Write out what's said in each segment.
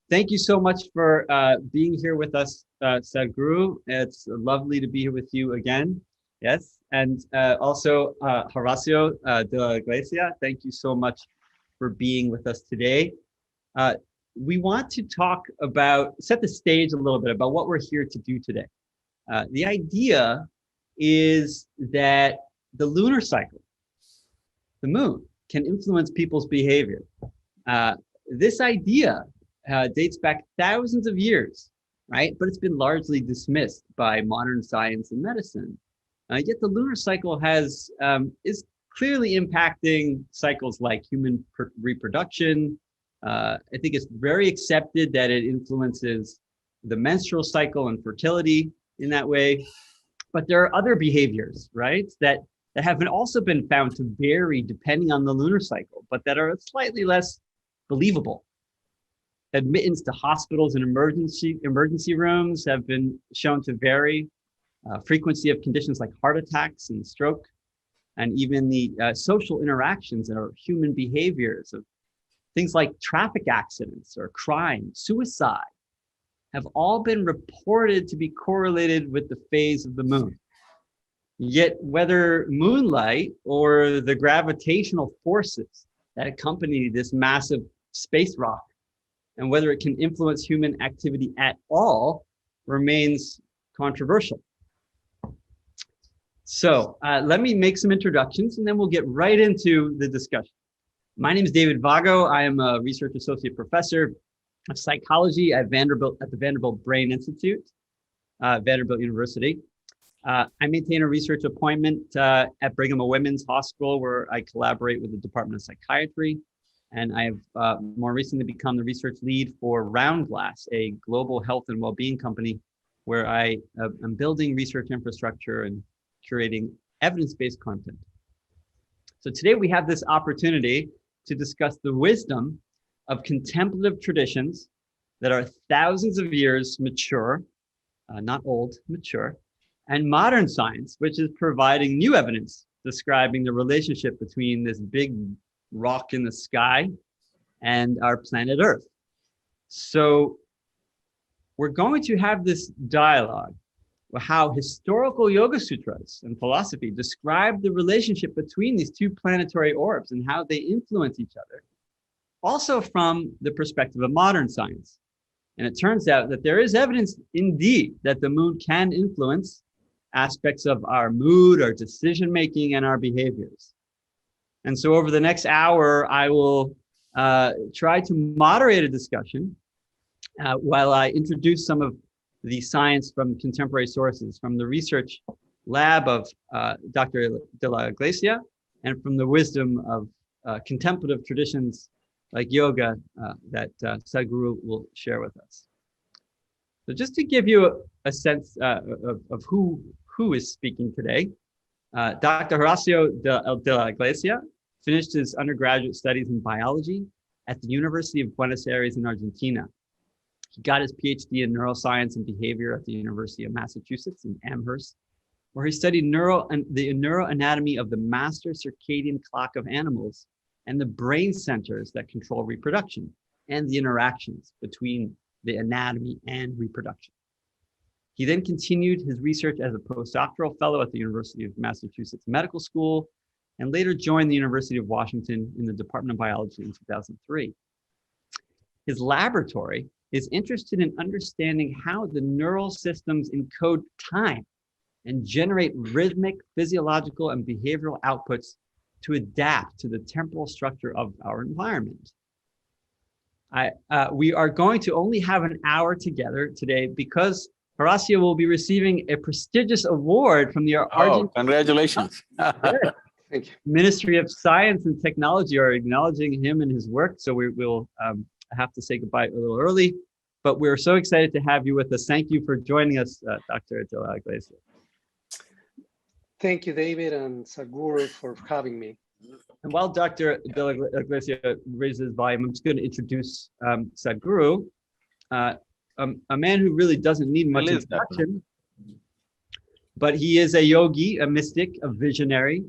Thank you so much for being here with us, Sadguru. It's lovely to be here with you again. Yes, and also Horacio de la Iglesia, thank you so much for being with us today. We want to talk about, set the stage a little bit about what we're here to do today. The idea is that the lunar cycle, the moon, can influence people's behavior. This idea dates back thousands of years, right? But it's been largely dismissed by modern science and medicine. Yet the lunar cycle is clearly impacting cycles like human reproduction. I think it's very accepted that it influences the menstrual cycle and fertility in that way. But there are other behaviors, right, that have also been found to vary depending on the lunar cycle, but that are slightly less believable. Admittance to hospitals and emergency rooms have been shown to vary. Frequency of conditions like heart attacks and stroke, and even the social interactions or human behaviors of things like traffic accidents or crime, suicide, have all been reported to be correlated with the phase of the moon. Yet whether moonlight or the gravitational forces that accompany this massive space rock, and whether it can influence human activity at all, remains controversial. So let me make some introductions and then we'll get right into the discussion. My name is David Vago. I am a research associate professor of psychology at the Vanderbilt Brain Institute, Vanderbilt University. I maintain a research appointment at Brigham and Women's Hospital, where I collaborate with the Department of Psychiatry. And I have more recently become the research lead for Roundglass, a global health and well-being company, where I am building research infrastructure and curating evidence-based content. So today we have this opportunity to discuss the wisdom of contemplative traditions that are thousands of years mature, not old, mature, and modern science, which is providing new evidence describing the relationship between this big rock in the sky and our planet Earth. So we're going to have this dialogue of how historical Yoga Sutras and philosophy describe the relationship between these two planetary orbs and how they influence each other, also from the perspective of modern science. And it turns out that there is evidence indeed that the moon can influence aspects of our mood, our decision-making, and our behaviors. And so over the next hour, I will try to moderate a discussion while I introduce some of the science from contemporary sources, from the research lab of Dr. de la Iglesia, and from the wisdom of contemplative traditions like yoga that Sadguru will share with us. So just to give you a sense of who is speaking today, Dr. Horacio de la Iglesia finished his undergraduate studies in biology at the University of Buenos Aires in Argentina. He got his PhD in neuroscience and behavior at the University of Massachusetts in Amherst, where he studied the neuroanatomy of the master circadian clock of animals and the brain centers that control reproduction and the interactions between the anatomy and reproduction. He then continued his research as a postdoctoral fellow at the University of Massachusetts Medical School, and later joined the University of Washington in the Department of Biology in 2003. His laboratory is interested in understanding how the neural systems encode time and generate rhythmic, physiological, and behavioral outputs to adapt to the temporal structure of our environment. We are going to only have an hour together today because Horacio will be receiving a prestigious award from the Argentine congratulations. Thank you. Ministry of Science and Technology are acknowledging him and his work. So we will have to say goodbye a little early, but we're so excited to have you with us. Thank you for joining us, Dr. de la Iglesia. Thank you, David and Sadguru, for having me. And while Dr. de la Iglesia raises volume, I'm just going to introduce Sadguru, a man who really doesn't need much introduction, but he is a yogi, a mystic, a visionary,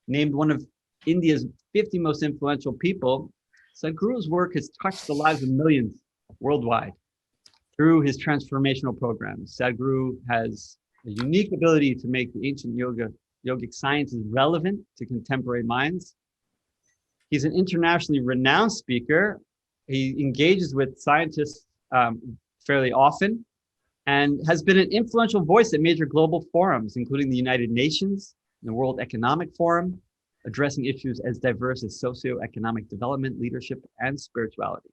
named one of India's 50 most influential people. Sadhguru's work has touched the lives of millions worldwide. Through his transformational programs, Sadhguru has a unique ability to make the ancient yogic sciences relevant to contemporary minds. He's an internationally renowned speaker. He engages with scientists fairly often and has been an influential voice at major global forums, including the United Nations, the World Economic Forum, addressing issues as diverse as socioeconomic development, leadership, and spirituality.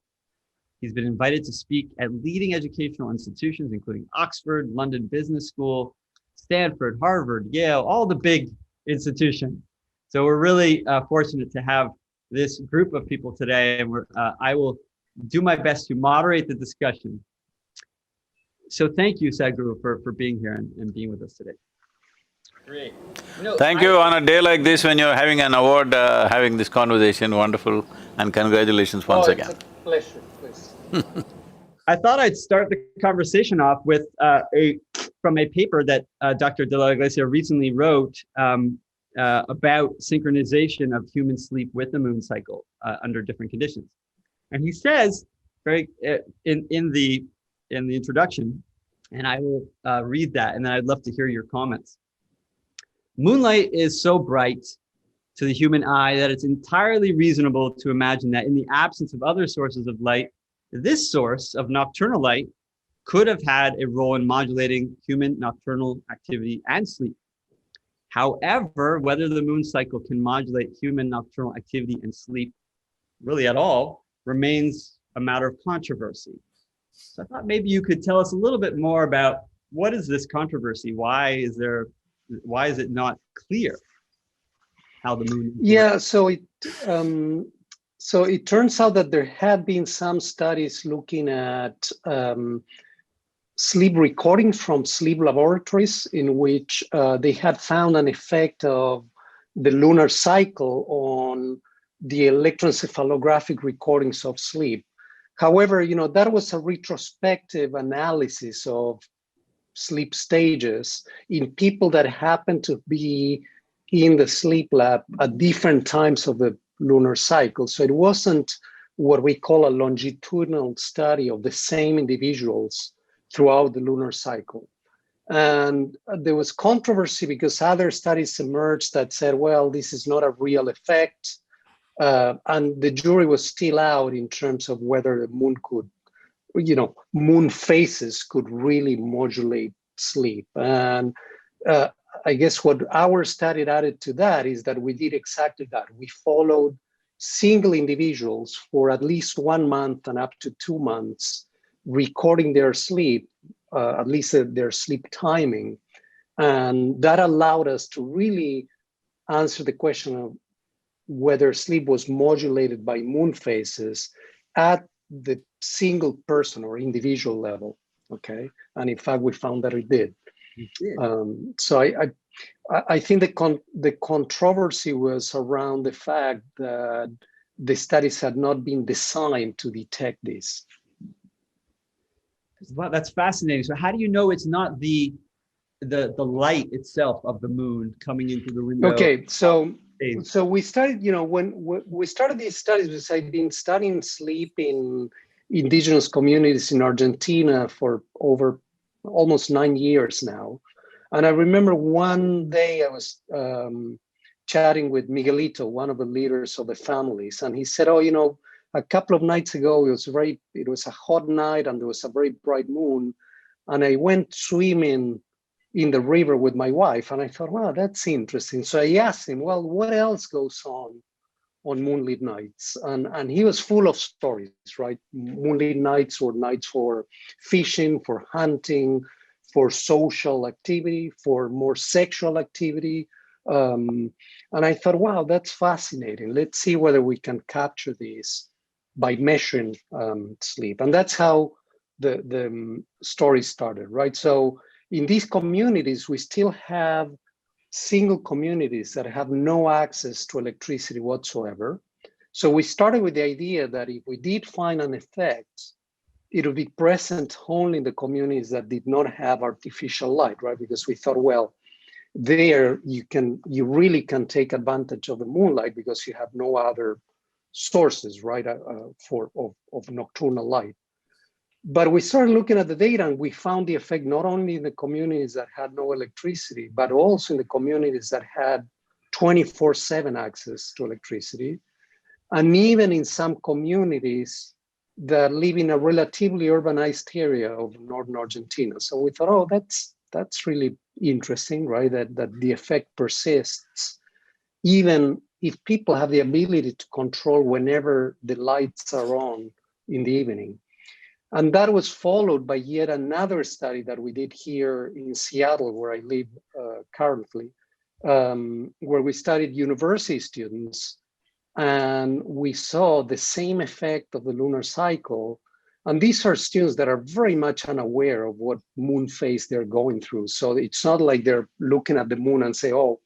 He's been invited to speak at leading educational institutions, including Oxford, London Business School, Stanford, Harvard, Yale, all the big institutions. So we're really fortunate to have this group of people today, and I will do my best to moderate the discussion. So thank you, Sadhguru, for being here and being with us today. Great. Thank you. On a day like this, when you're having an award, having this conversation, wonderful, and congratulations once again. It's a pleasure, please. I thought I'd start the conversation off with from a paper that Dr. de la Iglesia recently wrote about synchronization of human sleep with the moon cycle under different conditions. And he says, very in the introduction, and I will read that, and then I'd love to hear your comments. Moonlight is so bright to the human eye that it's entirely reasonable to imagine that in the absence of other sources of light, this source of nocturnal light could have had a role in modulating human nocturnal activity and sleep. However, whether the moon cycle can modulate human nocturnal activity and sleep really at all remains a matter of controversy. So I thought maybe you could tell us a little bit more about what is this controversy? Why is it not clear how the moon? Yeah, so it turns out that there had been some studies looking at sleep recordings from sleep laboratories in which they had found an effect of the lunar cycle on the electroencephalographic recordings of sleep. However, that was a retrospective analysis of sleep stages in people that happened to be in the sleep lab at different times of the lunar cycle. So it wasn't what we call a longitudinal study of the same individuals throughout the lunar cycle. And there was controversy because other studies emerged that said, well, this is not a real effect. And the jury was still out in terms of whether the moon could, moon phases could really modulate sleep. And I guess what our study added to that is that we did exactly that. We followed single individuals for at least 1 month and up to 2 months, recording their sleep, at least their sleep timing. And that allowed us to really answer the question of whether sleep was modulated by moon phases at the single person or individual level, okay? And in fact, we found that it did. So I think the controversy was around the fact that the studies had not been designed to detect this. Well, that's fascinating. So how do you know it's not the light itself of the moon coming into the window? Okay, so we started, when we started these studies, because I've been studying sleep in indigenous communities in Argentina for over almost 9 years now. And I remember one day I was chatting with Miguelito, one of the leaders of the families, and he said, oh, a couple of nights ago, it was a hot night and there was a very bright moon. And I went swimming in the river with my wife. And I thought, wow, that's interesting. So I asked him, well, what else goes on moonlit nights? And he was full of stories, right? Moonlit nights or nights for fishing, for hunting, for social activity, for more sexual activity. And I thought, wow, that's fascinating. Let's see whether we can capture these by measuring sleep. And that's how the story started, right? So in these communities, we still have single communities that have no access to electricity whatsoever. So we started with the idea that if we did find an effect, it would be present only in the communities that did not have artificial light, right? Because we thought, well, there you really can take advantage of the moonlight because you have no other sources, right, of nocturnal light. But we started looking at the data and we found the effect not only in the communities that had no electricity, but also in the communities that had 24/7 access to electricity. And even in some communities that live in a relatively urbanized area of northern Argentina. So we thought, oh, that's really interesting, right? That the effect persists, even if people have the ability to control whenever the lights are on in the evening. And that was followed by yet another study that we did here in Seattle, where I live currently, where we studied university students, and we saw the same effect of the lunar cycle. And these are students that are very much unaware of what moon phase they're going through. So it's not like they're looking at the moon and say, oh,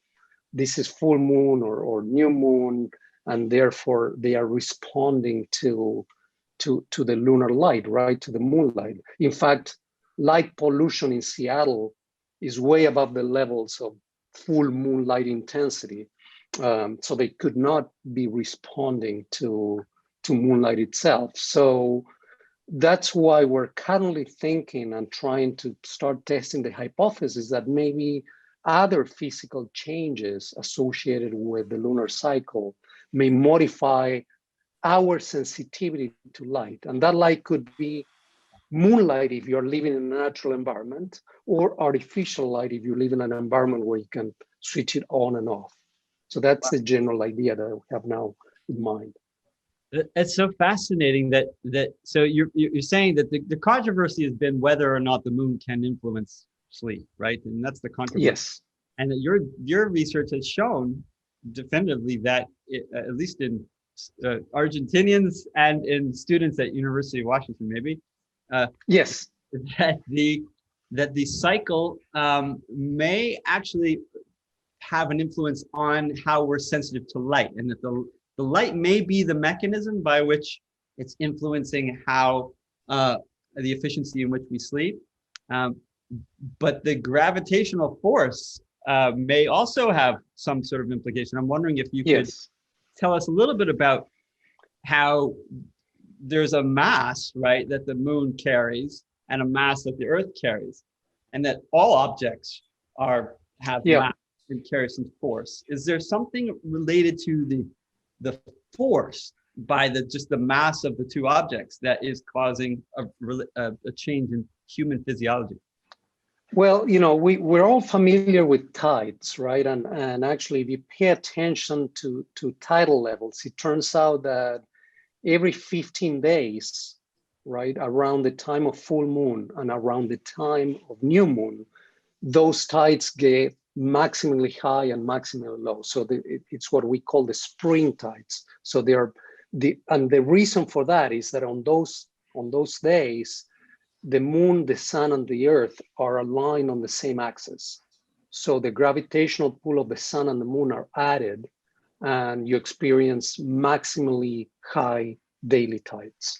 this is full moon or new moon, and therefore they are responding to the lunar light, right, to the moonlight. In fact, light pollution in Seattle is way above the levels of full moonlight intensity. So they could not be responding to moonlight itself. So that's why we're currently thinking and trying to start testing the hypothesis that maybe other physical changes associated with the lunar cycle may modify our sensitivity to light. And that light could be moonlight if you're living in a natural environment, or artificial light if you live in an environment where you can switch it on and off. So that's the general idea that I have now in mind. It's so fascinating that so you're saying that the controversy has been whether or not the moon can influence sleep, right? And that's the controversy. Yes. And that your research has shown definitively that at least in Argentinians and in students at University of Washington, maybe. Yes. That the cycle may actually have an influence on how we're sensitive to light, and that the light may be the mechanism by which it's influencing how the efficiency in which we sleep. But the gravitational force may also have some sort of implication. I'm wondering if you could tell us a little bit about how there's a mass, right, that the moon carries and a mass that the Earth carries, and that all objects have mass and carry some force. Is there something related to the force by just the mass of the two objects that is causing a change in human physiology? Well, we're all familiar with tides, right? And actually, if you pay attention to tidal levels, it turns out that every 15 days, right, around the time of full moon and around the time of new moon, those tides get maximally high and maximally low. So it's what we call the spring tides. So and the reason for that is that on those days, the moon, the sun, and the earth are aligned on the same axis. So the gravitational pull of the sun and the moon are added, and you experience maximally high daily tides.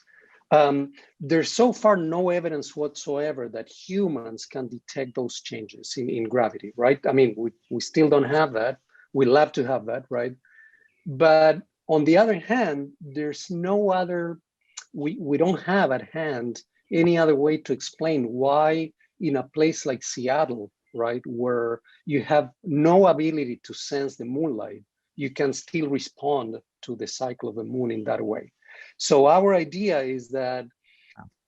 There's so far no evidence whatsoever that humans can detect those changes in gravity, right? I mean, we still don't have that. We love to have that, right? But on the other hand, there's no other, we don't have at hand any other way to explain why in a place like Seattle, right, where you have no ability to sense the moonlight, you can still respond to the cycle of the moon in that way. So our idea is that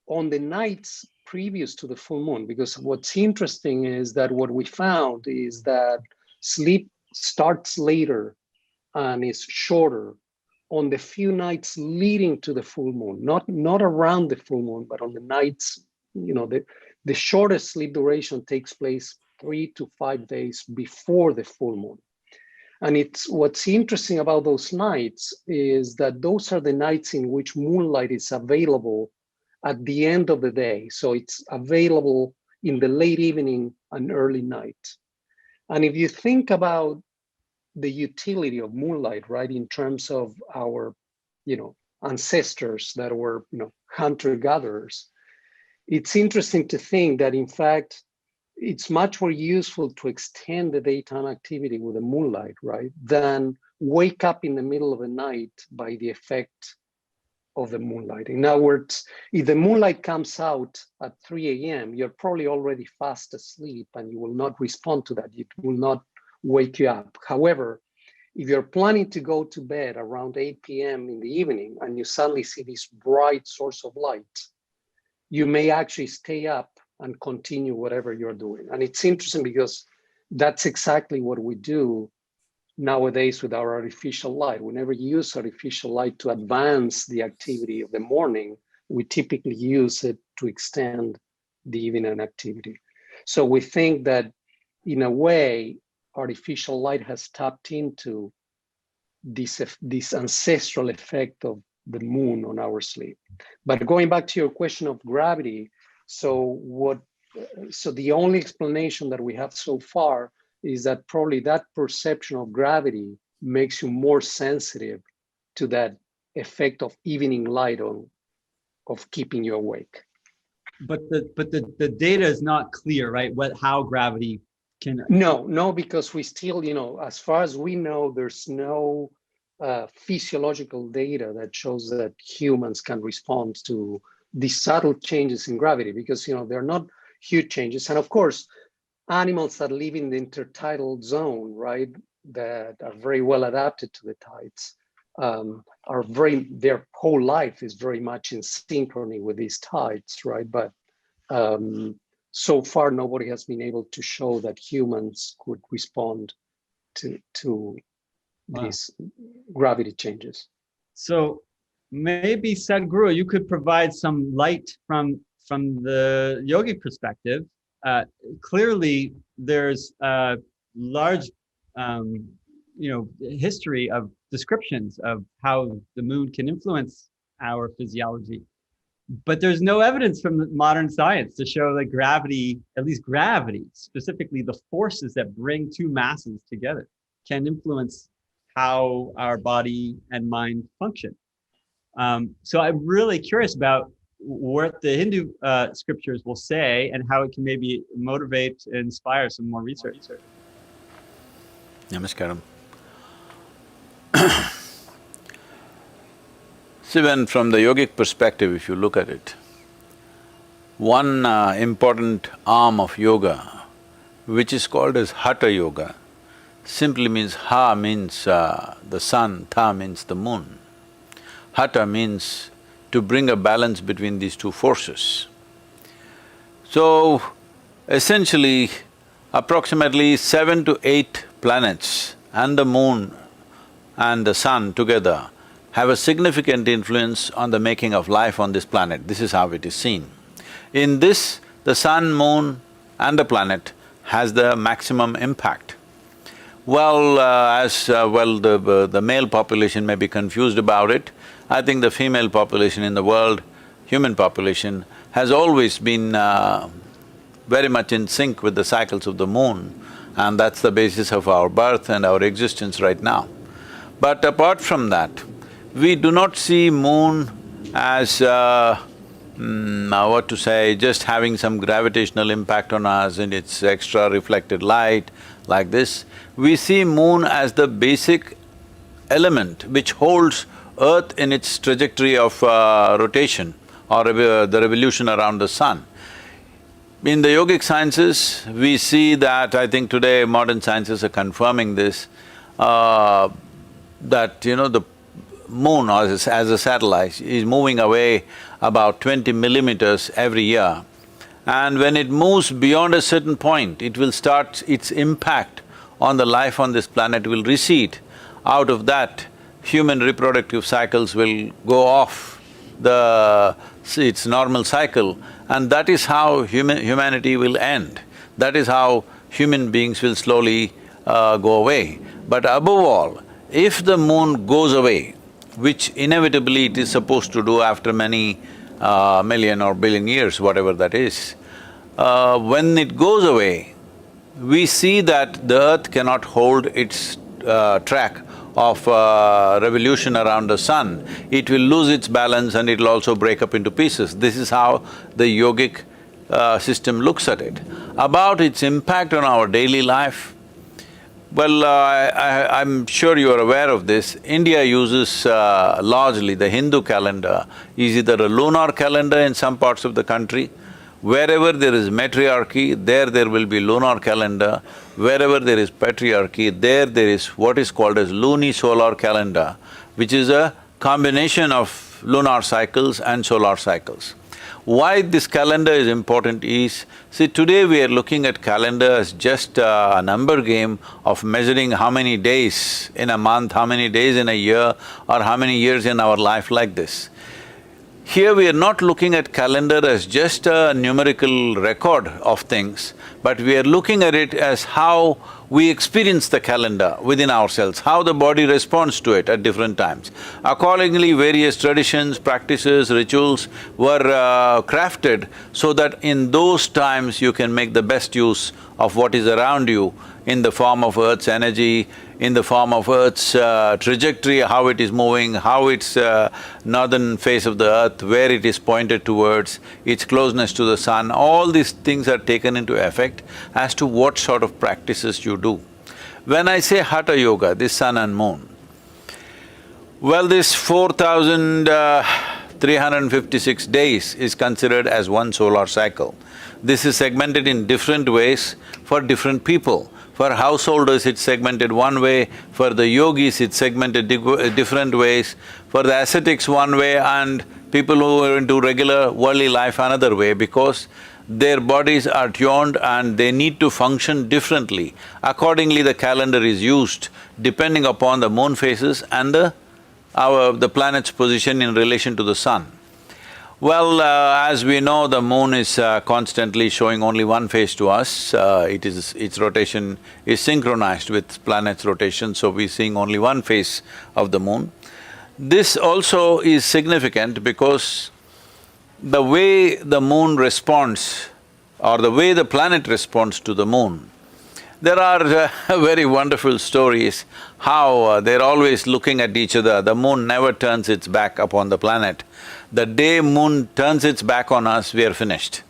on the nights previous to the full moon, because what's interesting is that what we found is that sleep starts later and is shorter on the few nights leading to the full moon, not around the full moon, but on the nights, the shortest sleep duration takes place 3 to 5 days before the full moon. And what's interesting about those nights is that those are the nights in which moonlight is available at the end of the day. So it's available in the late evening and early night. And if you think about the utility of moonlight, right, in terms of our, ancestors that were, hunter-gatherers, it's interesting to think that, in fact, it's much more useful to extend the daytime activity with the moonlight, right, than wake up in the middle of the night by the effect of the moonlight. In other words, if the moonlight comes out at 3 a.m., you're probably already fast asleep and you will not respond to that. It will not wake you up. However, if you're planning to go to bed around 8 p.m. in the evening and you suddenly see this bright source of light, you may actually stay up and continue whatever you're doing. And it's interesting because that's exactly what we do nowadays with our artificial light. We never use artificial light to advance the activity of the morning. We typically use it to extend the evening activity. So we think that in a way, artificial light has tapped into this ancestral effect of the moon on our sleep. But going back to your question of gravity, so the only explanation that we have so far is that probably that perception of gravity makes you more sensitive to that effect of evening light of keeping you awake. But the data is not clear, right? How gravity can... No, because we still, as far as we know, there's no physiological data that shows that humans can respond to these subtle changes in gravity, because they're not huge changes. And of course, animals that live in the intertidal zone, right, that are very well adapted to the tides, their whole life is very much in synchrony with these tides, right? But so far, nobody has been able to show that humans could respond to these gravity changes. So maybe Sadhguru, you could provide some light from the yogic perspective. Clearly, there's a large, history of descriptions of how the moon can influence our physiology, but there's no evidence from modern science to show that gravity, at least gravity, specifically the forces that bring two masses together, can influence how our body and mind function. So I'm really curious about what the Hindu scriptures will say and how it can maybe motivate and inspire some more research. Namaskaram. See, when from the yogic perspective, if you look at it, one important arm of yoga, which is called as Hatha Yoga, simply means Ha means the sun, Tha means the moon. Hatha means to bring a balance between these two forces. So, essentially, approximately 7 to 8 planets and the moon and the sun together have a significant influence on the making of life on this planet. This is how it is seen. In this, the sun, moon and the planet has the maximum impact. Well, the male population may be confused about it. I think the female population in the world, human population, has always been very much in sync with the cycles of the moon, and that's the basis of our birth and our existence right now. But apart from that, we do not see moon as just having some gravitational impact on us and its extra reflected light like this. We see moon as the basic element which holds Earth in its trajectory of rotation or the revolution around the sun. In the yogic sciences, we see that, I think today modern sciences are confirming this, that the moon as a satellite is moving away about 20 millimeters every year. And when it moves beyond a certain point, it will start… its impact on the life on this planet will recede. Out of that, human reproductive cycles will go off its normal cycle, and that is how humanity will end. That is how human beings will slowly go away. But above all, if the moon goes away, which inevitably it is supposed to do after many million or billion years, whatever that is, when it goes away, we see that the earth cannot hold its track of revolution around the sun. It will lose its balance and it'll also break up into pieces. This is how the yogic system looks at it. About its impact on our daily life, Well, I'm sure you are aware of this. India uses largely the Hindu calendar is either a lunar calendar in some parts of the country. Wherever there is matriarchy, there will be lunar calendar. Wherever there is patriarchy, there is what is called as lunisolar calendar, which is a combination of lunar cycles and solar cycles. Why this calendar is important is, see, today we are looking at calendar as just a number game of measuring how many days in a month, how many days in a year, or how many years in our life like this. Here we are not looking at calendar as just a numerical record of things, but we are looking at it as how we experience the calendar within ourselves, how the body responds to it at different times. Accordingly, various traditions, practices, rituals were crafted so that in those times you can make the best use of what is around you in the form of Earth's energy, in the form of Earth's trajectory, how it is moving, how its northern face of the Earth, where it is pointed towards, its closeness to the sun. All these things are taken into effect as to what sort of practices you do. When I say Hatha Yoga, this sun and moon, well, this 4,356 days is considered as one solar cycle. This is segmented in different ways for different people. For householders, it's segmented one way, for the yogis, it's segmented different ways, for the ascetics one way, and people who are into regular worldly life another way, because their bodies are tuned and they need to function differently. Accordingly, the calendar is used depending upon the moon phases and the planet's position in relation to the sun. Well, as we know, the moon is constantly showing only one phase to us. Its rotation is synchronized with planet's rotation, so we're seeing only one phase of the moon. This also is significant because the way the moon responds or the way the planet responds to the moon, there are very wonderful stories how they're always looking at each other. The moon never turns its back upon the planet. The day moon turns its back on us, we are finished.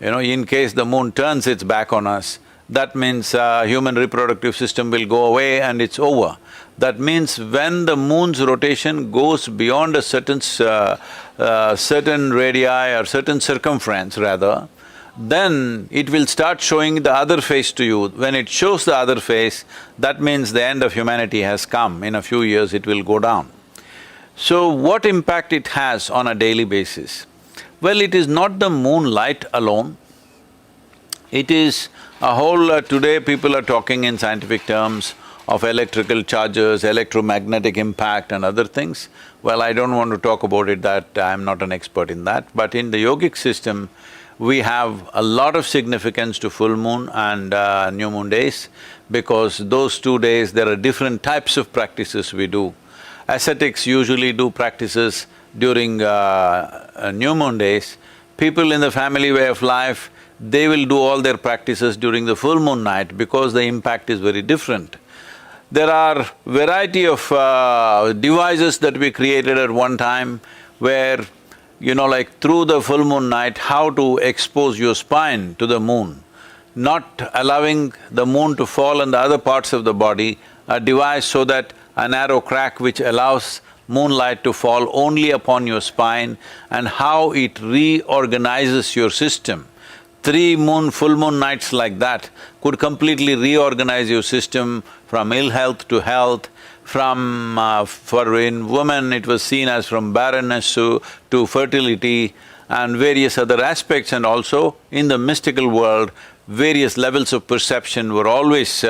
In case the moon turns its back on us, that means human reproductive system will go away and it's over. That means when the moon's rotation goes beyond a certain radii or certain circumference rather, then it will start showing the other face to you. When it shows the other face, that means the end of humanity has come. In a few years, it will go down. So, what impact it has on a daily basis? Well, it is not the moonlight alone. It is a whole… today people are talking in scientific terms of electrical charges, electromagnetic impact and other things. Well, I don't want to talk about it, that I'm not an expert in that, but in the yogic system, we have a lot of significance to full moon and new moon days, because those 2 days there are different types of practices we do. Ascetics usually do practices during new moon days. People in the family way of life, they will do all their practices during the full moon night because the impact is very different. There are variety of devices that we created at one time where, like through the full moon night, how to expose your spine to the moon, not allowing the moon to fall on the other parts of the body, a device so that a narrow crack which allows moonlight to fall only upon your spine, and how it reorganizes your system. 3 full moon nights like that could completely reorganize your system from ill health to health, for in women it was seen as from barrenness to fertility and various other aspects, and also in the mystical world, various levels of perception were always,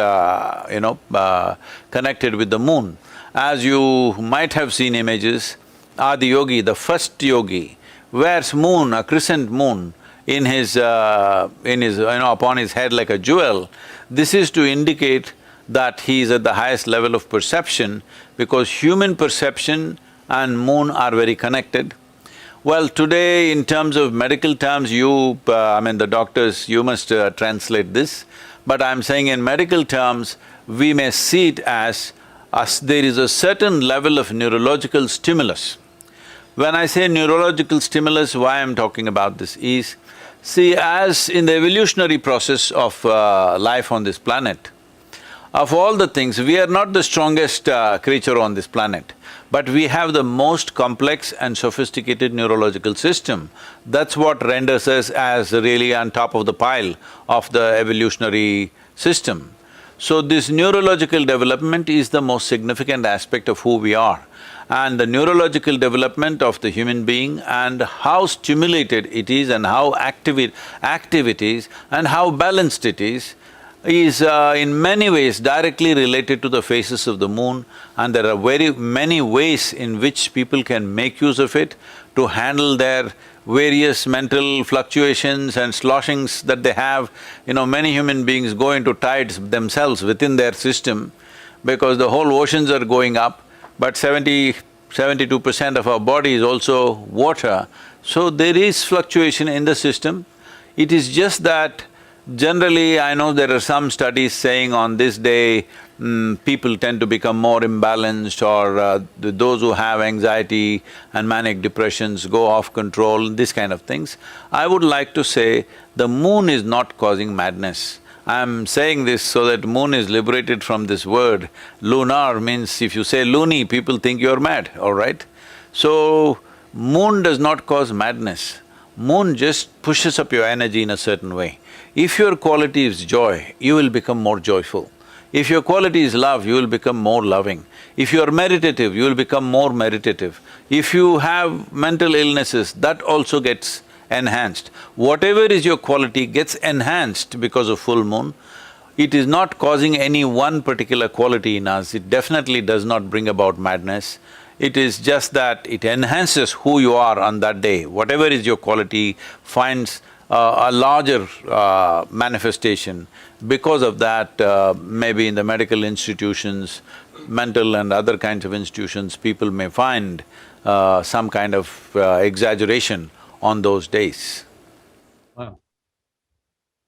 connected with the moon. As you might have seen images, Adi Yogi, the first yogi, wears moon, a crescent moon, in his upon his head like a jewel. This is to indicate that he is at the highest level of perception, because human perception and moon are very connected. Well, today in terms of medical terms, the doctors, you must translate this, but I'm saying in medical terms, we may see it as there is a certain level of neurological stimulus. When I say neurological stimulus, why I'm talking about this is, see, as in the evolutionary process of life on this planet, Of all the things, we are not the strongest creature on this planet, but we have the most complex and sophisticated neurological system. That's what renders us as really on top of the pile of the evolutionary system. So this neurological development is the most significant aspect of who we are. And the neurological development of the human being and how stimulated it is and how active it is and how balanced it is in many ways directly related to the phases of the moon, and there are very many ways in which people can make use of it to handle their various mental fluctuations and sloshings that they have. You know, many human beings go into tides themselves within their system because the whole oceans are going up, but 72% of our body is also water. So there is fluctuation in the system. It is just that generally, I know there are some studies saying on this day, people tend to become more imbalanced, or those who have anxiety and manic depressions go off control, this kind of things. I would like to say the moon is not causing madness. I'm saying this so that moon is liberated from this word. Lunar means if you say loony, people think you're mad, all right? So, moon does not cause madness. Moon just pushes up your energy in a certain way. If your quality is joy, you will become more joyful. If your quality is love, you will become more loving. If you are meditative, you will become more meditative. If you have mental illnesses, that also gets enhanced. Whatever is your quality gets enhanced because of full moon. It is not causing any one particular quality in us, it definitely does not bring about madness. It is just that it enhances who you are on that day. Whatever is your quality finds a larger manifestation. Because of that, maybe in the medical institutions, mental and other kinds of institutions, people may find some kind of exaggeration on those days. Wow.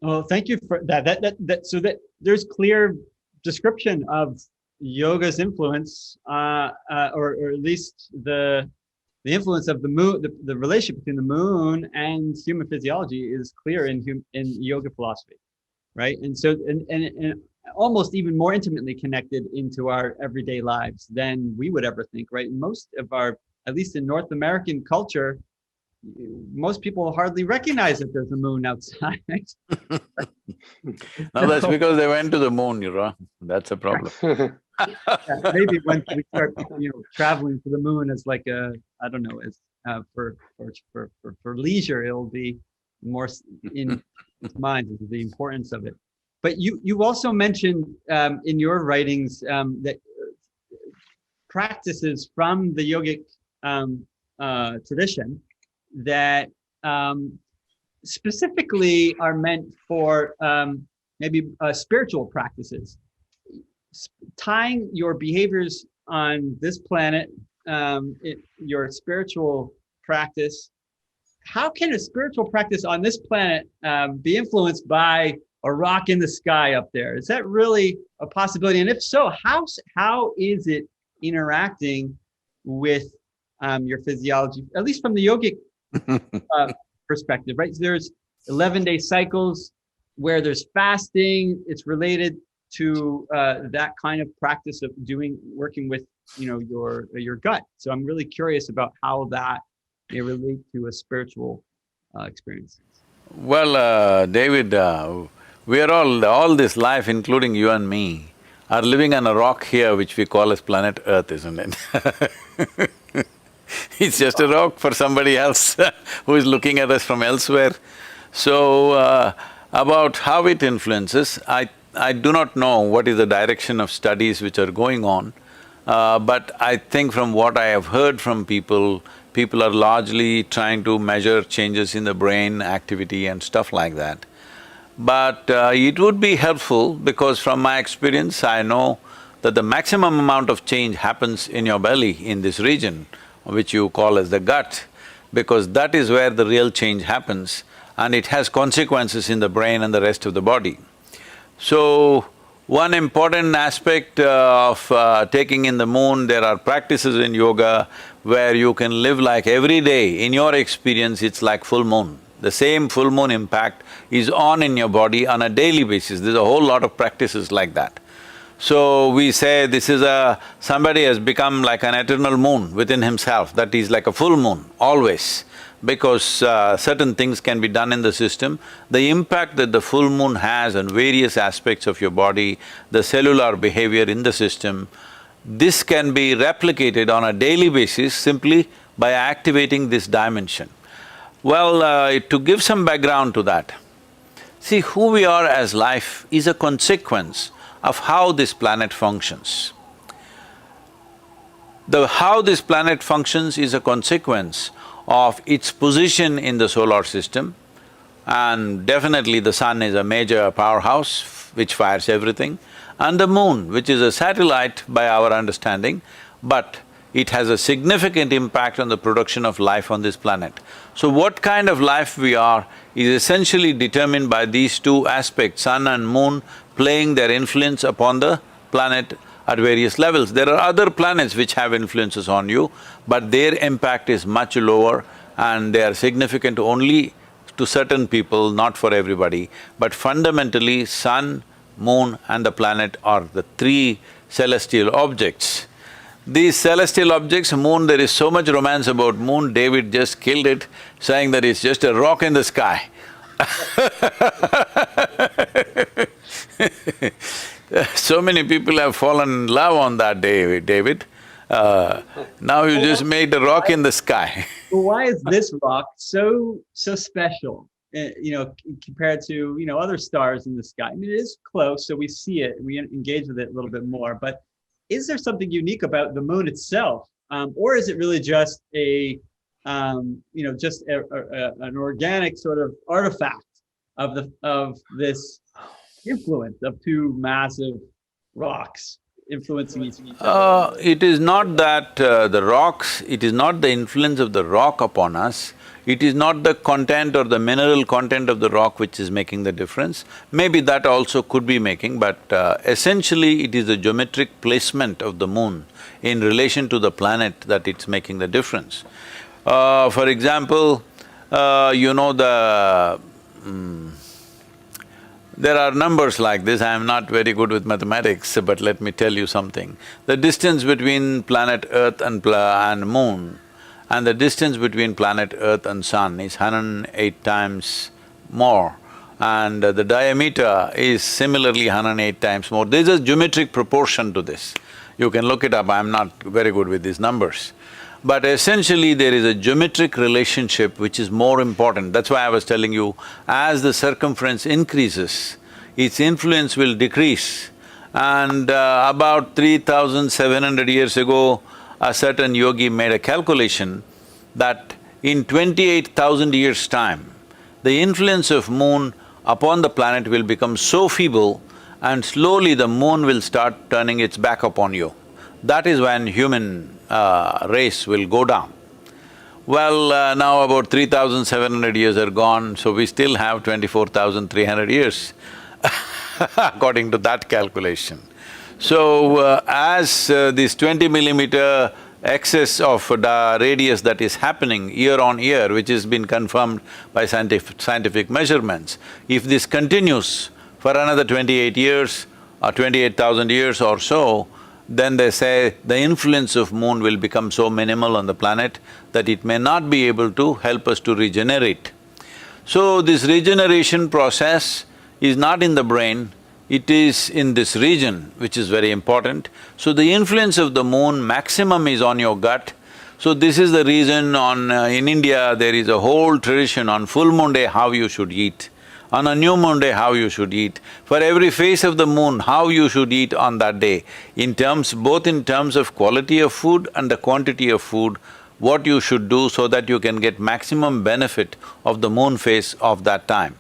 Well, thank you for that. So that there's clear description of yoga's influence, or at least the influence of the moon, the relationship between the moon and human physiology is clear in yoga philosophy, right? And so, and almost even more intimately connected into our everyday lives than we would ever think, right? Most of our, at least in North American culture, most people hardly recognize that there's a moon outside. No, that's because they went to the moon, you know, that's a problem. Yeah, maybe when we start, traveling to the moon as like I don't know, as for leisure, it'll be more in mind the importance of it. But you've also mentioned in your writings that practices from the yogic tradition that specifically are meant for maybe spiritual practices, tying your behaviors on this planet, your spiritual practice. How can a spiritual practice on this planet be influenced by a rock in the sky up there? Is that really a possibility? And if so, how is it interacting with your physiology, at least from the yogic perspective, right? So there's 11-day cycles where there's fasting. It's related to that kind of practice of working with your gut. So I'm really curious about how that may relate to a spiritual experience. Well, David, we are all this life, including you and me, are living on a rock here which we call as planet Earth, isn't it? It's just a rock for somebody else who is looking at us from elsewhere. So, about how it influences, I do not know what is the direction of studies which are going on, but I think from what I have heard from people are largely trying to measure changes in the brain activity and stuff like that. But it would be helpful because from my experience, I know that the maximum amount of change happens in your belly, in this region, which you call as the gut, because that is where the real change happens and it has consequences in the brain and the rest of the body. So, one important aspect of taking in the moon, there are practices in yoga where you can live like every day, in your experience, it's like full moon. The same full moon impact is on in your body on a daily basis. There's a whole lot of practices like that. So we say this is somebody has become like an eternal moon within himself, that is like a full moon, always. Because certain things can be done in the system, the impact that the full moon has on various aspects of your body, the cellular behavior in the system, this can be replicated on a daily basis simply by activating this dimension. Well, to give some background to that, see, who we are as life is a consequence of how this planet functions. How this planet functions is a consequence of its position in the solar system, and definitely the sun is a major powerhouse which fires everything, and the moon, which is a satellite by our understanding, but it has a significant impact on the production of life on this planet. So what kind of life we are is essentially determined by these two aspects, sun and moon playing their influence upon the planet at various levels. There are other planets which have influences on you, but their impact is much lower and they are significant only to certain people, not for everybody. But fundamentally, sun, moon and the planet are the three celestial objects. These celestial objects, moon, there is so much romance about moon, David just killed it, saying that it's just a rock in the sky. So many people have fallen in love on that day, David. Now you just made a rock in the sky. Well, why is this rock so special, compared to, other stars in the sky? I mean, it is close, so we see it, and we engage with it a little bit more, but is there something unique about the moon itself? Or is it really just an organic sort of artifact of this influence of two massive rocks influencing each other? It is not that it is not the influence of the rock upon us, it is not the content or the mineral content of the rock which is making the difference. Maybe that also could be making, but essentially it is the geometric placement of the moon in relation to the planet that it's making the difference. For example, there are numbers like this. I am not very good with mathematics, but let me tell you something. The distance between planet Earth and moon and the distance between planet Earth and sun is 108 times more, and the diameter is similarly 108 times more. There's a geometric proportion to this. You can look it up, I'm not very good with these numbers. But essentially there is a geometric relationship which is more important. That's why I was telling you, as the circumference increases, its influence will decrease. And about 3,700 years ago, a certain yogi made a calculation that in 28,000 years' time, the influence of moon upon the planet will become so feeble and slowly the moon will start turning its back upon you. That is when human race will go down. Well, now about 3,700 years are gone, so we still have 24,300 years according to that calculation. So, as this 20 millimeter excess of the radius that is happening year on year, which has been confirmed by scientific measurements, if this continues for another 28 years or 28,000 years or so, then they say the influence of moon will become so minimal on the planet that it may not be able to help us to regenerate. So this regeneration process is not in the brain, it is in this region, which is very important. So the influence of the moon maximum is on your gut. So this is the reason in India there is a whole tradition on full moon day how you should eat, on a new moon day how you should eat, for every phase of the moon how you should eat on that day, both in terms of quality of food and the quantity of food, what you should do so that you can get maximum benefit of the moon phase of that time.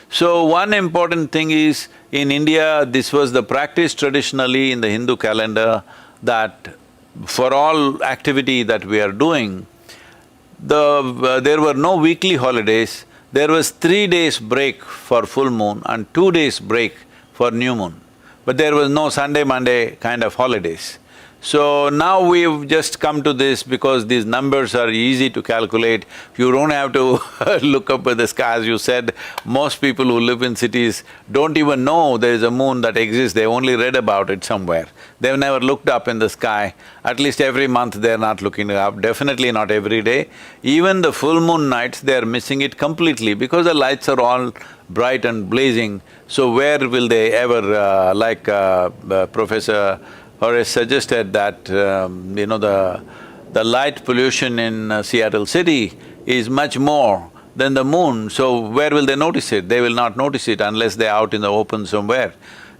So one important thing is, in India, this was the practice traditionally in the Hindu calendar, that for all activity that we are doing, there were no weekly holidays, there was 3 days break for full moon and 2 days break for new moon. But there was no Sunday, Monday kind of holidays. So now we've just come to this because these numbers are easy to calculate. You don't have to look up at the sky. As you said, most people who live in cities don't even know there is a moon that exists, they only read about it somewhere. They've never looked up in the sky. At least every month they're not looking up, definitely not every day. Even the full moon nights, they're missing it completely because the lights are all bright and blazing. So where will they ever, Professor Horace suggested that, the light pollution in Seattle city is much more than the moon, so where will they notice it? They will not notice it unless they're out in the open somewhere.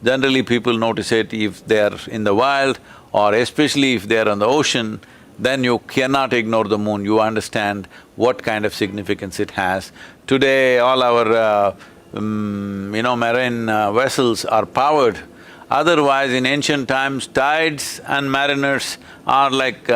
Generally, people notice it if they're in the wild or especially if they're on the ocean, then you cannot ignore the moon, you understand what kind of significance it has. Today, all our marine vessels are powered. Otherwise, in ancient times, tides and mariners are like,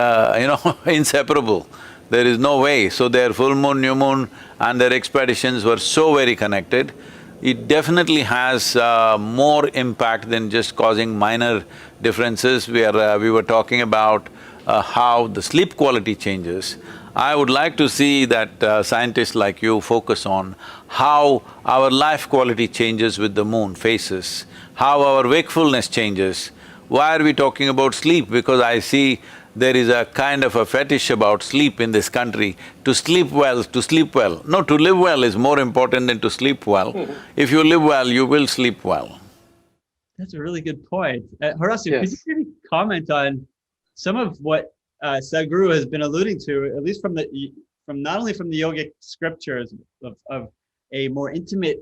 inseparable. There is no way. So their full moon, new moon and their expeditions were so very connected. It definitely has more impact than just causing minor differences. We were talking about how the sleep quality changes. I would like to see that scientists like you focus on how our life quality changes with the moon phases, how our wakefulness changes. Why are we talking about sleep? Because I see there is a kind of a fetish about sleep in this country. To sleep well, to sleep well. No, to live well is more important than to sleep well. If you live well, you will sleep well. That's a really good point. Horacio, could you Yes. maybe comment on some of what Sadhguru has been alluding to, at least from not only from the yogic scriptures of a more intimate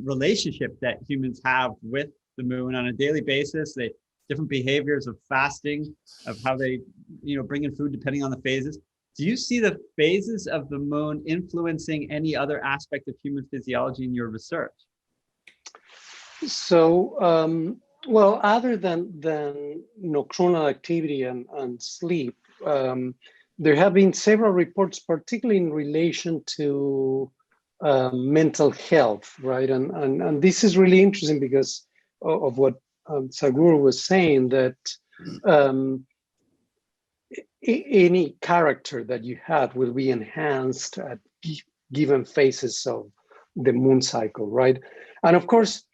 relationship that humans have with the moon on a daily basis, the different behaviors of fasting, of how they, bring in food depending on the phases. Do you see the phases of the moon influencing any other aspect of human physiology in your research? So, well, other than nocturnal activity and sleep, there have been several reports, particularly in relation to mental health, right? And this is really interesting because of what Sadhguru was saying, that any character that you have will be enhanced at given phases of the moon cycle, right? And of course,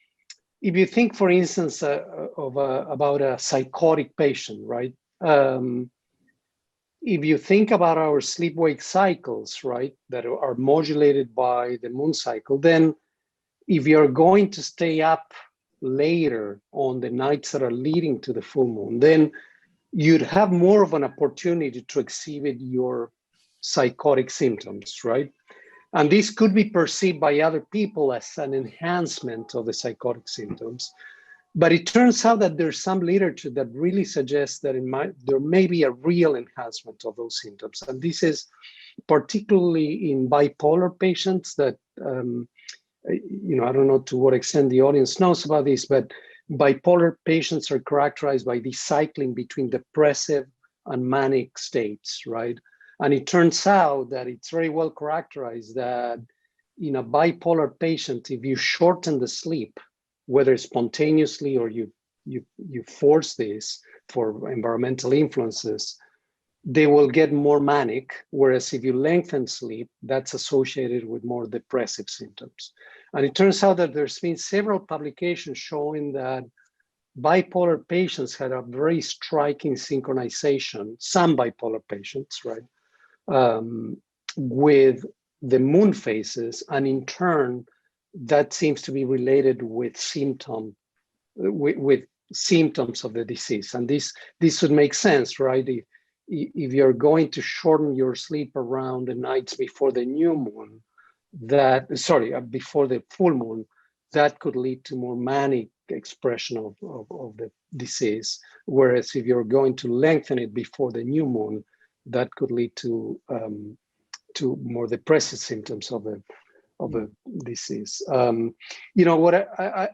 if you think, for instance, about a psychotic patient, right? If you think about our sleep-wake cycles, right, that are modulated by the moon cycle, then if you're going to stay up later on the nights that are leading to the full moon, then you'd have more of an opportunity to exhibit your psychotic symptoms, right? And this could be perceived by other people as an enhancement of the psychotic symptoms. But it turns out that there's some literature that really suggests that there may be a real enhancement of those symptoms. And this is particularly in bipolar patients that, I don't know to what extent the audience knows about this, but bipolar patients are characterized by this cycling between depressive and manic states, right? And it turns out that it's very well characterized that in a bipolar patient, if you shorten the sleep, whether spontaneously or you force this for environmental influences, they will get more manic, whereas if you lengthen sleep, that's associated with more depressive symptoms. And it turns out that there's been several publications showing that bipolar patients had a very striking synchronization, some bipolar patients, right, with the moon phases, and in turn, that seems to be related with symptoms of the disease. And this would make sense, right? If you're going to shorten your sleep around the nights before the new moon, before the full moon, that could lead to more manic expression of the disease. Whereas if you're going to lengthen it before the new moon, that could lead to more depressive symptoms of the disease. What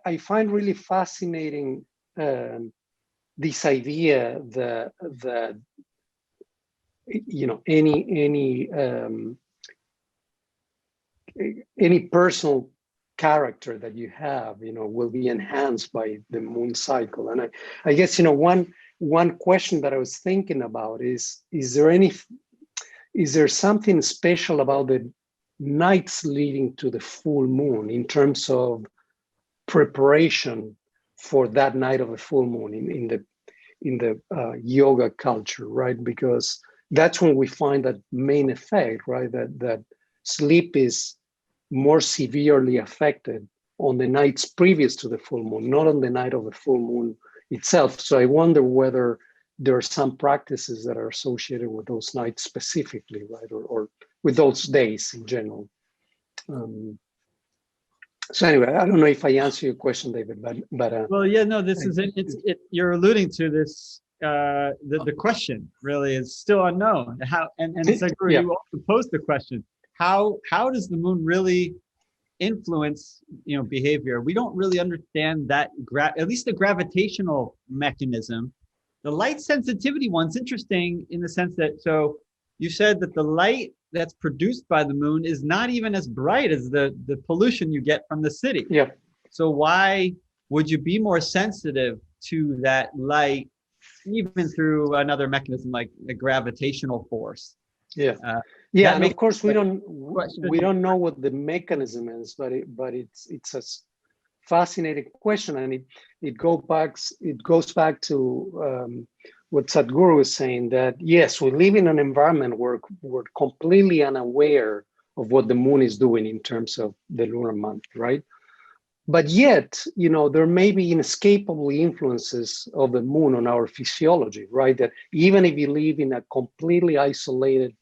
I find really fascinating, this idea that any personal character that you have, will be enhanced by the moon cycle. And I guess, one one question that I was thinking about is there something special about the nights leading to the full moon in terms of preparation for that night of the full moon in the yoga culture, right? Because that's when we find that main effect, right? That sleep is more severely affected on the nights previous to the full moon, not on the night of the full moon itself. So I wonder whether there are some practices that are associated with those nights specifically, right? Or with those days in general. So anyway, I don't know if I answer your question, David, but Well, yeah, no, this is it. You're alluding to this. The question really is still unknown. How and Sadhguru, yeah. you also posed the question: how does the moon really influence behavior? We don't really understand that. At least the gravitational mechanism. The light sensitivity one's interesting in the sense that, so you said that the light that's produced by the moon is not even as bright as the pollution you get from the city. Yeah. So why would you be more sensitive to that light, even through another mechanism like the gravitational force? Yeah. Yeah, and makes of course we don't know what the mechanism is, but it's a fascinating question, and it goes back to what Sadhguru was saying, that yes, we live in an environment where we're completely unaware of what the moon is doing in terms of the lunar month, right? But yet, there may be inescapable influences of the moon on our physiology, right? That even if you live in a completely isolated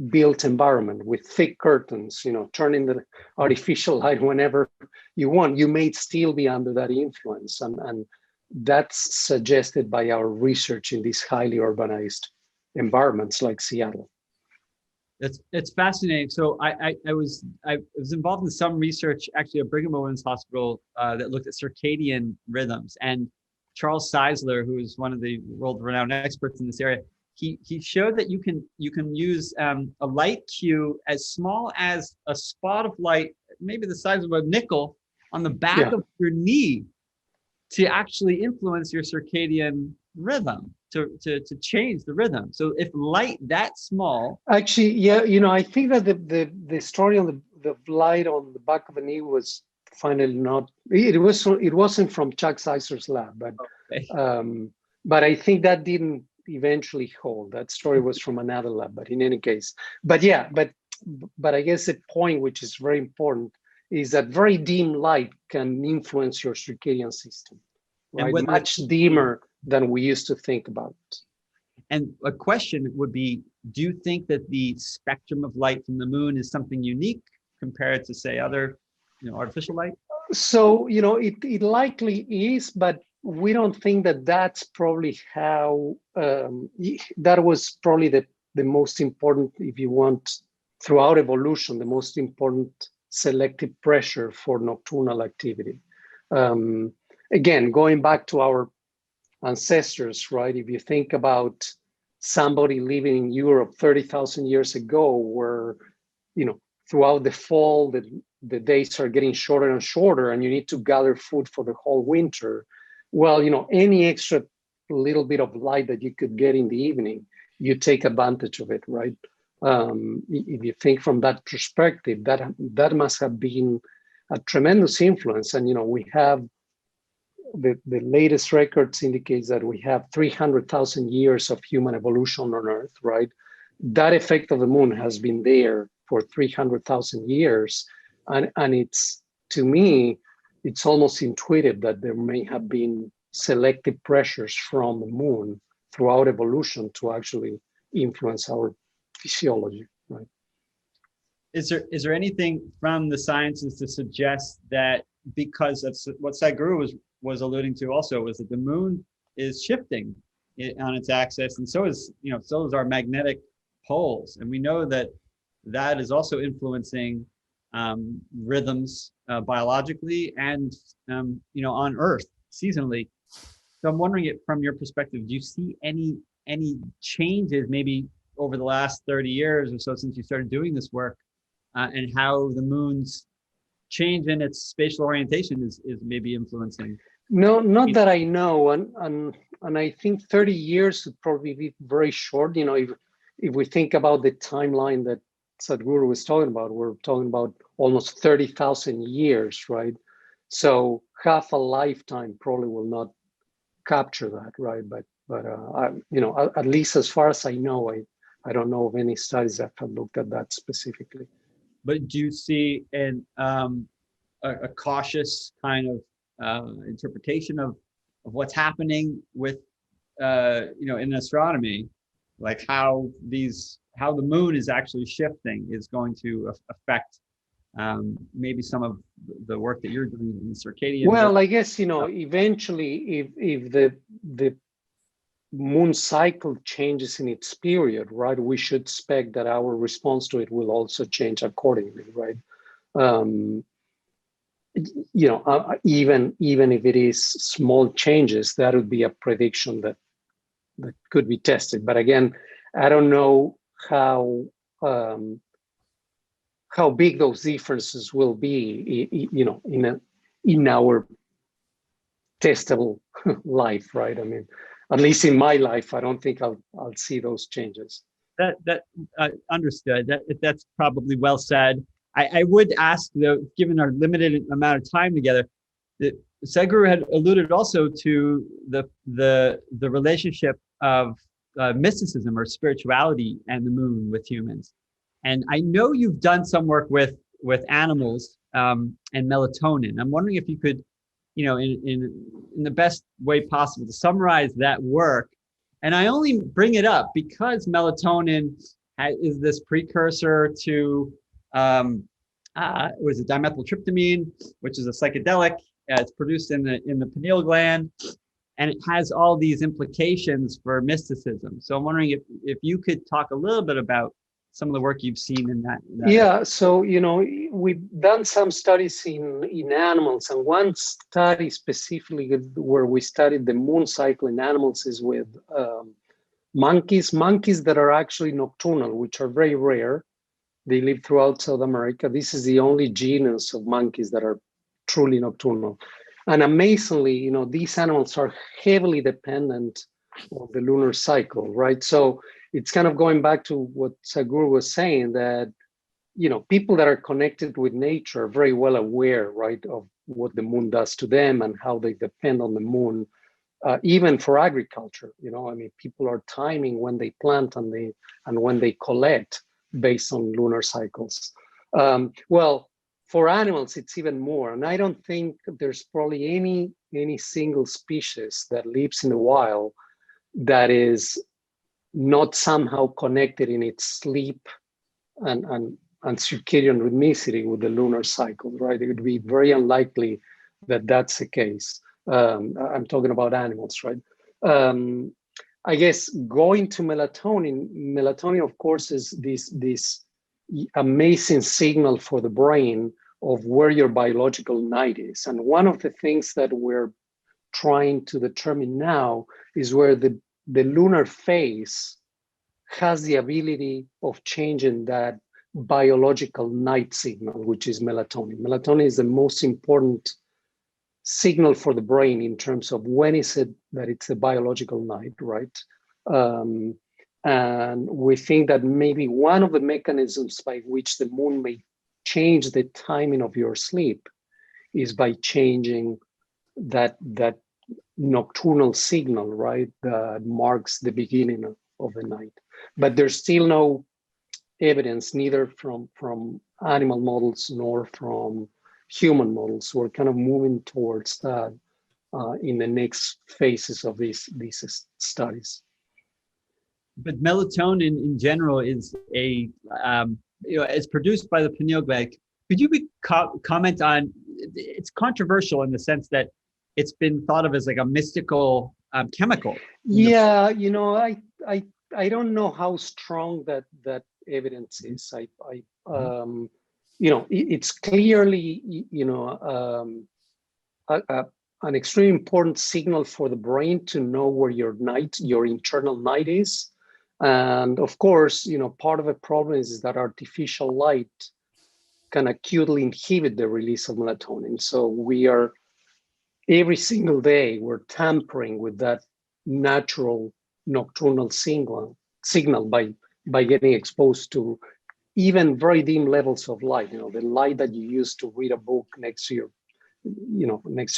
built environment with thick curtains, turning the artificial light whenever you want, you may still be under that influence. And that's suggested by our research in these highly urbanized environments like Seattle. It's fascinating. So I was involved in some research actually at Brigham and Women's Hospital that looked at circadian rhythms, and Charles Czeisler, who is one of the world-renowned experts in this area, he showed that you can use a light cue as small as a spot of light, maybe the size of a nickel, on the back of your knee, to actually influence your circadian rhythm, to change the rhythm. So if light that small, actually, yeah, I think that the story on the light on the back of the knee was finally not. It wasn't from Chuck Czeisler's lab, but I think that didn't eventually hold. That story was from another lab, but in any case, but I guess the point, which is very important, is that very dim light can influence your circadian system, right? And much dimmer than we used to think about. And a question would be, do you think that the spectrum of light from the moon is something unique compared to, say, other artificial light? So, it likely is, but we don't think that that's probably how, that was probably the most important, if you want, throughout evolution, the most important selective pressure for nocturnal activity. Again, going back to our ancestors, right? If you think about somebody living in Europe 30,000 years ago, where, throughout the fall, the days are getting shorter and shorter, and you need to gather food for the whole winter. Well, any extra little bit of light that you could get in the evening, you take advantage of it, right? If you think from that perspective, that must have been a tremendous influence. And we have the latest records indicates that we have 300,000 years of human evolution on Earth, right? That effect of the moon has been there for 300,000 years, and it's, to me, it's almost intuitive that there may have been selective pressures from the moon throughout evolution to actually influence our physiology, right? Is there anything from the sciences to suggest that, because that's what Sadhguru was alluding to also, was that the moon is shifting on its axis, and so is our magnetic poles, and we know that is also influencing rhythms biologically and on Earth seasonally. So I'm wondering, it from your perspective, do you see any changes maybe over the last 30 years or so since you started doing this work, and how the moon's change in its spatial orientation is maybe influencing? No, not that I know, and I think 30 years would probably be very short. If we think about the timeline that Sadhguru was talking about, we're talking about almost 30,000 years, right? So half a lifetime probably will not capture that, right? At least as far as I know, I don't know of any studies that have looked at that specifically. But do you see a cautious kind of interpretation of what's happening with in astronomy, like how the moon is actually shifting is going to affect maybe some of the work that you're doing in circadian. Well, I guess eventually, if the moon cycle changes in its period, right, we should expect that our response to it will also change accordingly, right? Even if it is small changes, that would be a prediction that could be tested. But again, I don't know how big those differences will be, in our testable life, right? I mean, at least in my life, I don't think I'll see those changes. That understood. That's probably well said. I would ask, though, given our limited amount of time together, that Sadhguru had alluded also to the relationship of mysticism or spirituality and the moon with humans. And I know you've done some work with animals and melatonin. I'm wondering if you could, in the best way possible, to summarize that work. And I only bring it up because melatonin is this precursor to was it dimethyltryptamine, which is a psychedelic. It's produced in the pineal gland, and it has all these implications for mysticism. So I'm wondering if you could talk a little bit about some of the work you've seen in that. Yeah, so we've done some studies in animals, and one study specifically where we studied the moon cycle in animals is with monkeys that are actually nocturnal, which are very rare. They live throughout South America. This is the only genus of monkeys that are truly nocturnal. And amazingly, these animals are heavily dependent on the lunar cycle, right? So it's kind of going back to what Sadhguru was saying, that, people that are connected with nature are very well aware, right, of what the moon does to them and how they depend on the moon, even for agriculture. People are timing when they plant and when they collect based on lunar cycles. Well, for animals, it's even more. And I don't think there's probably any single species that lives in the wild that is not somehow connected in its sleep and circadian rhythmicity with the lunar cycle, right? It would be very unlikely that that's the case. I'm talking about animals, right? I guess going to melatonin, of course, is this amazing signal for the brain of where your biological night is. And one of the things that we're trying to determine now is where the lunar phase has the ability of changing that biological night signal, which is melatonin. Melatonin is the most important signal for the brain in terms of when is it that it's a biological night, right? And we think that maybe one of the mechanisms by which the moon may change the timing of your sleep is by changing that nocturnal signal, right, that marks the beginning of the night. But there's still no evidence, neither from animal models nor from human models. We're kind of moving towards that in the next phases of these studies. But melatonin in general is it's produced by the pineal gland. Could you comment on? It's controversial in the sense that it's been thought of as like a mystical chemical. Yeah, I don't know how strong that evidence is. It's clearly an extremely important signal for the brain to know where your internal night is. And of course, part of the problem is that artificial light can acutely inhibit the release of melatonin. So we are every single day we're tampering with that natural nocturnal signal by getting exposed to even very dim levels of light. The light that you use to read a book next to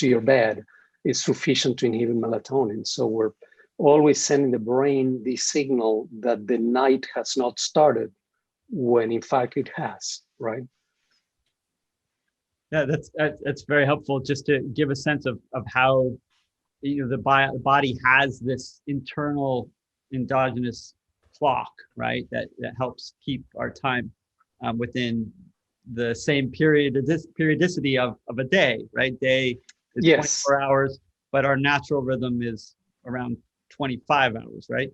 your bed is sufficient to inhibit melatonin. So we're always sending the brain the signal that the night has not started, when in fact it has, right? Yeah, that's very helpful, just to give a sense of how the body has this internal endogenous clock, right? That helps keep our time within the same periodicity of a day, right? Day is Yes. 24 hours, but our natural rhythm is around 25 hours, right?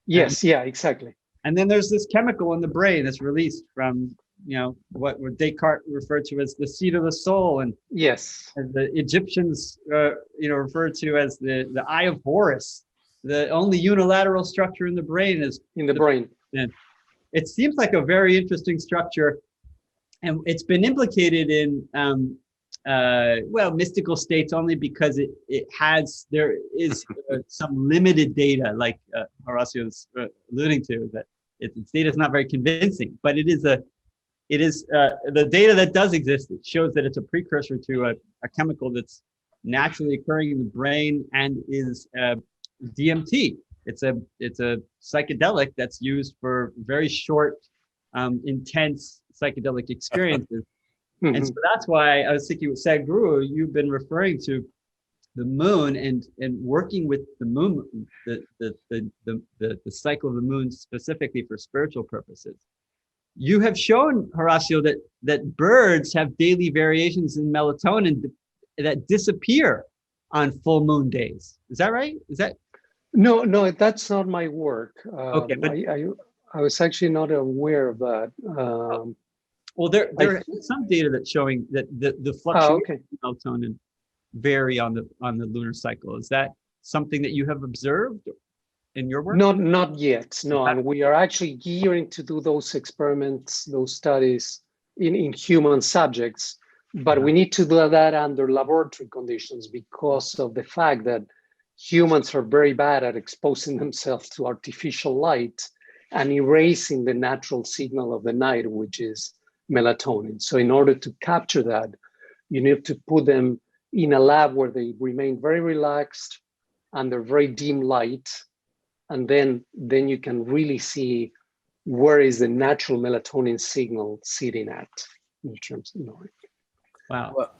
Yes, yeah, exactly. And then there's this chemical in the brain that's released from, what Descartes referred to as the seat of the soul, and Yes. as the Egyptians, referred to as the eye of Horus. The only unilateral structure in the brain is In the brain. And it seems like a very interesting structure, and it's been implicated in mystical states only because there is some limited data, like Horacio is alluding to, that its data is not very convincing, but it is the data that does exist. It shows that it's a precursor to a chemical that's naturally occurring in the brain and is DMT. It's a psychedelic that's used for very short, intense psychedelic experiences. Mm-hmm. And so that's why I was thinking with Sadguru, you've been referring to the moon and working with the moon, the cycle of the moon specifically for spiritual purposes. You have shown, Horacio, that birds have daily variations in melatonin that disappear on full moon days. Is that right? Is that? No, that's not my work. Okay, but I was actually not aware of that. Well, there is some data that's showing that the fluctuations in melatonin vary on the lunar cycle. Is that something that you have observed in your work? Not yet. No, and we are actually gearing to do those experiments, those studies in human subjects, but we need to do that under laboratory conditions because of the fact that humans are very bad at exposing themselves to artificial light and erasing the natural signal of the night, which is melatonin. So in order to capture that, you need to put them in a lab where they remain very relaxed under very dim light, and then you can really see where is the natural melatonin signal sitting at in terms of noise. Wow. Well,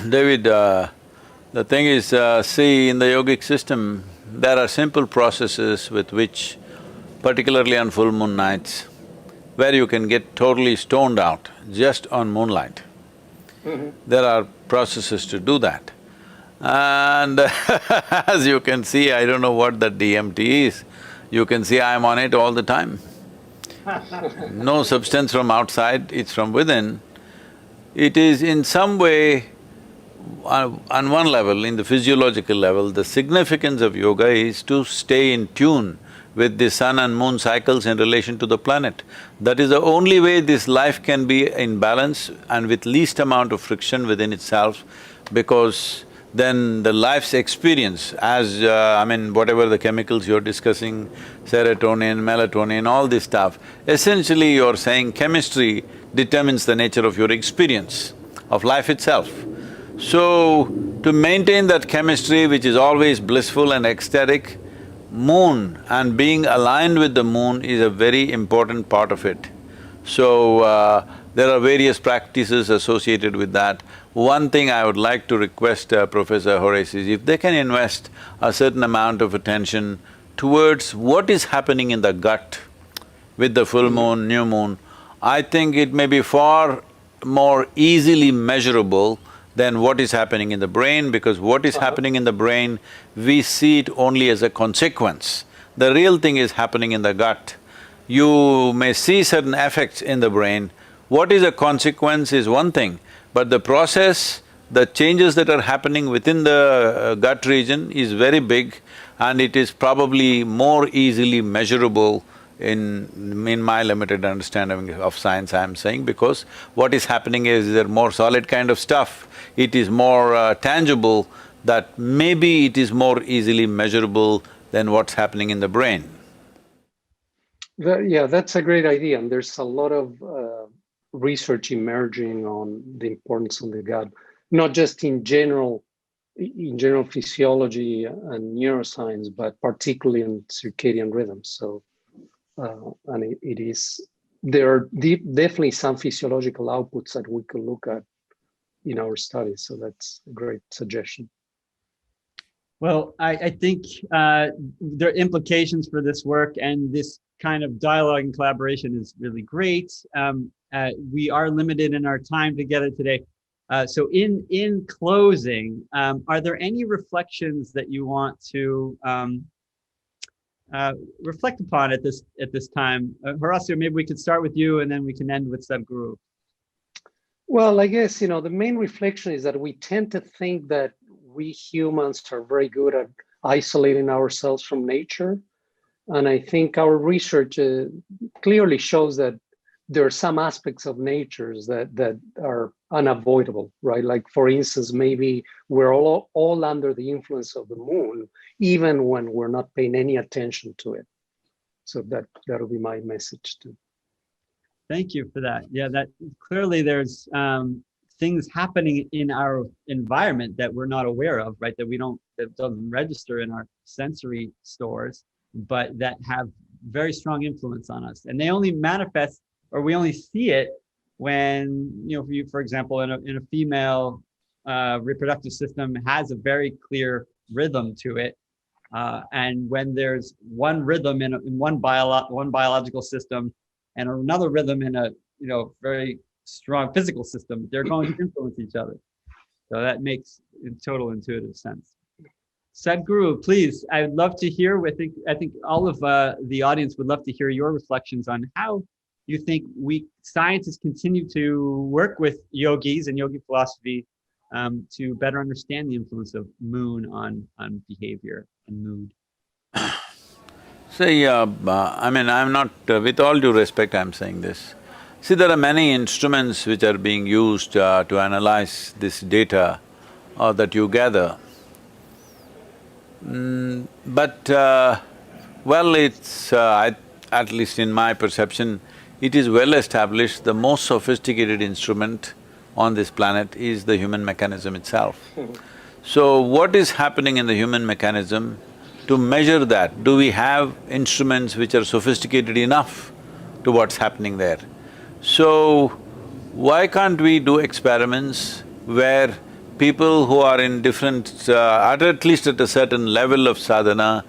David, the thing is, see, in the yogic system, there are simple processes with which, particularly on full moon nights, where you can get totally stoned out just on moonlight. Mm-hmm. There are processes to do that. And as you can see, I don't know what that DMT is, you can see I'm on it all the time. No substance from outside, it's from within. It is in some way, on one level, in the physiological level, the significance of yoga is to stay in tune with the sun and moon cycles in relation to the planet. That is the only way this life can be in balance and with least amount of friction within itself, because then the life's experience, as whatever the chemicals you're discussing, serotonin, melatonin, all this stuff, essentially you're saying chemistry determines the nature of your experience of life itself. So, to maintain that chemistry which is always blissful and ecstatic, moon and being aligned with the moon is a very important part of it. So, there are various practices associated with that. One thing I would like to request Professor Horace is if they can invest a certain amount of attention towards what is happening in the gut with the full moon, new moon, I think it may be far more easily measurable than what is happening in the brain, because what is happening in the brain, we see it only as a consequence. The real thing is happening in the gut. You may see certain effects in the brain. What is a consequence is one thing, but the process, the changes that are happening within the gut region is very big, and it is probably more easily measurable in my limited understanding of science, I'm saying, because what is happening is there more solid kind of stuff, it is more tangible, that maybe it is more easily measurable than what's happening in the brain. Yeah, that's a great idea, and there's a lot of research emerging on the importance of the gut, not just in general physiology and neuroscience, but particularly in circadian rhythms. So, and it is, there are definitely some physiological outputs that we could look at in our studies. So that's a great suggestion. Well, I think there are implications for this work, and this kind of dialogue and collaboration is really great. We are limited in our time together today. So in closing, are there any reflections that you want to reflect upon at this time? Horacio, maybe we could start with you, and then we can end with Sadhguru. Well, I guess, the main reflection is that we tend to think that we humans are very good at isolating ourselves from nature. And I think our research clearly shows that there are some aspects of nature that are unavoidable, right? Like, for instance, maybe we're all under the influence of the moon, even when we're not paying any attention to it. So that'll be my message too. Thank you for that. Yeah, that clearly there's things happening in our environment that we're not aware of, right? That doesn't register in our sensory stores, but that have very strong influence on us. And they only manifest, or we only see it when, for example, in a female reproductive system has a very clear rhythm to it. And when there's one rhythm in one biological system and another rhythm in a very strong physical system, they're going to influence each other. So that makes total intuitive sense. Sadhguru, please, I would love to hear, I think all of the audience would love to hear your reflections on how you think scientists continue to work with yogis and yogi philosophy to better understand the influence of moon on behavior and mood. See, I'm not… with all due respect, I'm saying this. See, there are many instruments which are being used to analyze this data that you gather. Well, it's… at least in my perception, it is well established, the most sophisticated instrument on this planet is the human mechanism itself. So, what is happening in the human mechanism? To measure that, do we have instruments which are sophisticated enough to what's happening there? So, why can't we do experiments where people who are in different… at least at a certain level of sadhana,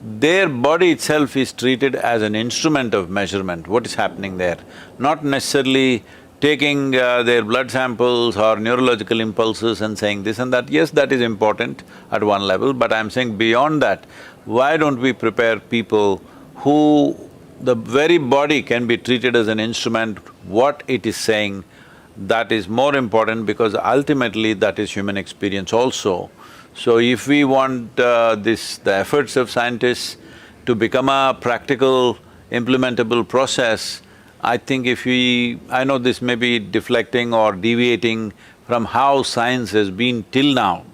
their body itself is treated as an instrument of measurement, what is happening there, not necessarily taking their blood samples or neurological impulses and saying this and that. Yes, that is important at one level, but I'm saying beyond that, why don't we prepare people who the very body can be treated as an instrument, what it is saying, that is more important, because ultimately that is human experience also. So if we want the efforts of scientists to become a practical, implementable process, I think if we… I know this may be deflecting or deviating from how science has been till now,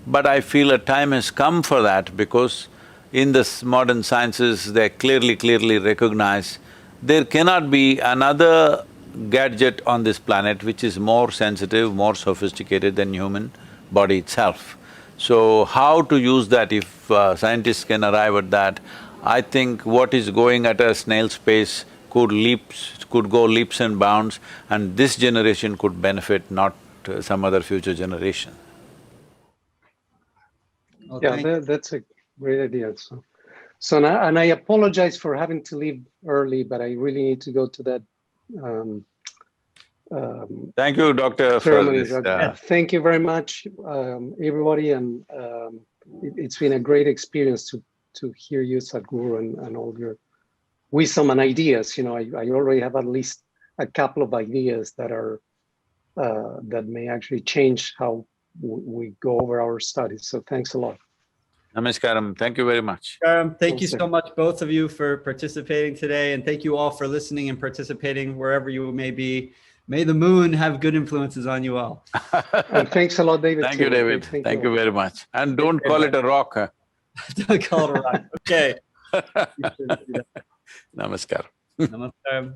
but I feel a time has come for that, because in the modern sciences, they clearly recognize there cannot be another gadget on this planet which is more sensitive, more sophisticated than human body itself. So, how to use that, if scientists can arrive at that, I think what is going at a snail's pace could go leaps and bounds, and this generation could benefit, not some other future generation. Okay. Yeah, that's a great idea. So now, and I apologize for having to leave early, but I really need to go to that Thank you, Doctor, ceremony. for this. Thank you very much, everybody, and it's been a great experience to hear you, Sadhguru, and all your wisdom and ideas. I already have at least a couple of ideas that are that may actually change how we go over our studies. So thanks a lot. Namaskaram. Thank you very much. Thank you so much, both of you, for participating today, and thank you all for listening and participating wherever you may be. May the moon have good influences on you all. And thanks a lot, David. Thank you, David. Thank you very much. And don't call it a rock, huh? Don't call it a rock. Okay. Namaskar. Namaskaram.